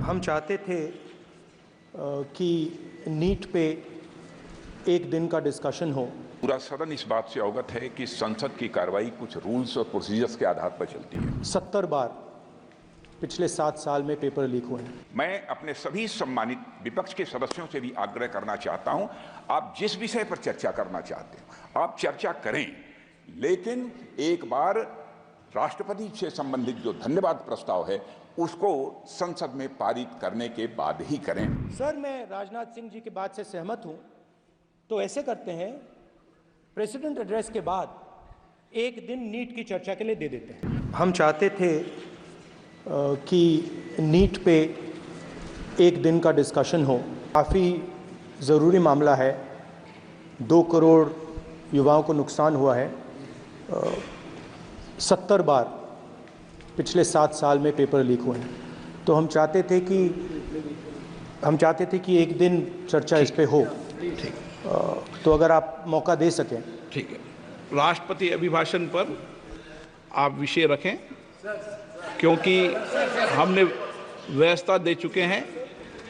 हम चाहते थे कि नीट पे एक दिन का डिस्कशन हो। पूरा सदन इस बात से अवगत है कि संसद की कार्रवाई कुछ रूल्स और प्रोसीजर्स के आधार पर चलती है। 70 बार पिछले 7 साल में पेपर लीक हुए हैं। मैं अपने सभी सम्मानित विपक्ष के सदस्यों से भी आग्रह करना चाहता हूं, आप जिस विषय पर चर्चा करना चाहते हैं आप चर्चा करें, लेकिन एक बार राष्ट्रपति से संबंधित जो धन्यवाद प्रस्ताव है उसको संसद में पारित करने के बाद ही करें। सर, मैं राजनाथ सिंह जी की बात से सहमत हूं, तो ऐसे करते हैं, प्रेसिडेंट एड्रेस के बाद एक दिन नीट की चर्चा के लिए दे देते हैं। हम चाहते थे कि नीट पे एक दिन का डिस्कशन हो। काफ़ी ज़रूरी मामला है, 2 करोड़ युवाओं को नुकसान हुआ है। 70 बार पिछले 7 साल में पेपर लीक हुए हैं, तो हम चाहते थे कि एक दिन चर्चा इस पे हो। तो अगर आप मौका दे सकें। ठीक है, राष्ट्रपति अभिभाषण पर आप विषय रखें, क्योंकि हमने व्यवस्था दे चुके हैं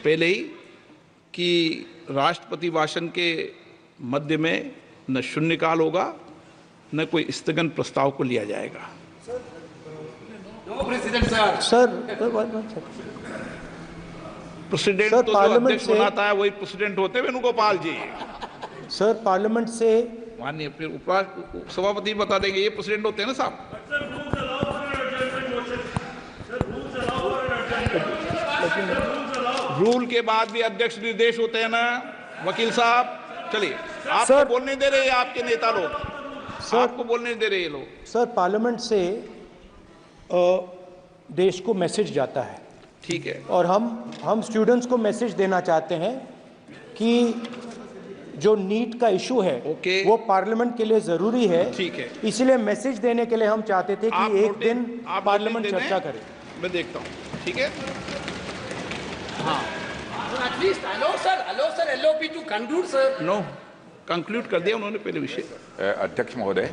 पहले ही कि राष्ट्रपति भाषण के मध्य में न शून्यकाल होगा न कोई स्थगन प्रस्ताव को लिया जाएगा। प्रेसिडेंट तो जो अध्यक्ष बनाता है वही प्रेसिडेंट होते हैं वेणुगोपाल जी। सर, पार्लियामेंट से माननीय फिर सभापति बता देंगे, ये प्रेसिडेंट होते हैं ना साहब। रूल के बाद भी अध्यक्ष निर्देश होते हैं ना वकील साहब। चलिए, आपको बोलने दे रहे हैं आपके नेता लोग, आपको बोलने दे रहे हैं लोग। सर, पार्लियामेंट से देश को मैसेज जाता है। ठीक है, और हम स्टूडेंट्स को मैसेज देना चाहते हैं कि जो नीट का इशू है वो पार्लियामेंट के लिए जरूरी है। ठीक है, इसलिए मैसेज देने के लिए हम चाहते थे कि एक दिन पार्लियामेंट चर्चा करे। मैं देखता हूँ, ठीक है। हाँ, at least allow sir LOP to conclude sir. No, conclude कर दिया उन्होंने पहले विषय। अध्यक्ष महोदय,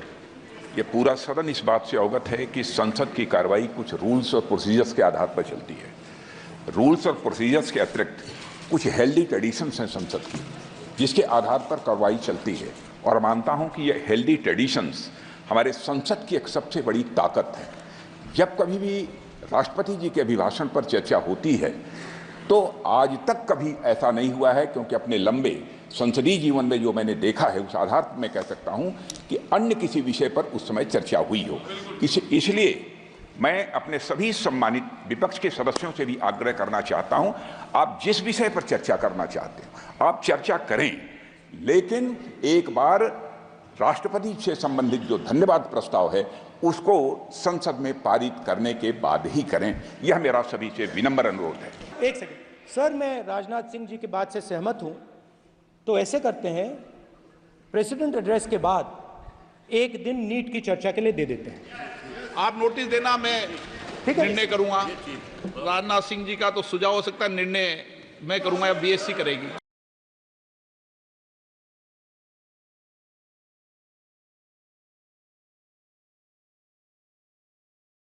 ये पूरा सदन इस बात से अवगत है कि संसद की कार्रवाई कुछ रूल्स और प्रोसीजर्स के आधार पर चलती है। रूल्स और प्रोसीजर्स के अतिरिक्त कुछ हेल्दी ट्रेडिशंस हैं संसद की, जिसके आधार पर कार्रवाई चलती है। और मानता हूं कि ये हेल्दी ट्रेडिशंस हमारे संसद की एक सबसे बड़ी ताकत है। जब कभी भी राष्ट्रपति जी के अभिभाषण पर चर्चा होती है तो आज तक कभी ऐसा नहीं हुआ है, क्योंकि अपने लंबे संसदीय जीवन में जो मैंने देखा है उस आधार पर मैं कह सकता हूं कि अन्य किसी विषय पर उस समय चर्चा हुई हो। इसलिए मैं अपने सभी सम्मानित विपक्ष के सदस्यों से भी आग्रह करना चाहता हूं, आप जिस विषय पर चर्चा करना चाहते हैं आप चर्चा करें, लेकिन एक बार राष्ट्रपति से संबंधित जो धन्यवाद प्रस्ताव है उसको संसद में पारित करने के बाद ही करें। यह मेरा सभी से विनम्र अनुरोध है। एक सेकंड सर, मैं राजनाथ सिंह जी की बात से सहमत हूं, तो ऐसे करते हैं, प्रेसिडेंट एड्रेस के बाद एक दिन नीट की चर्चा के लिए दे देते हैं। आप नोटिस देना, मैं निर्णय करूंगा। राजनाथ सिंह जी का तो सुझाव हो सकता है, निर्णय मैं करूंगा या BSC करेगी।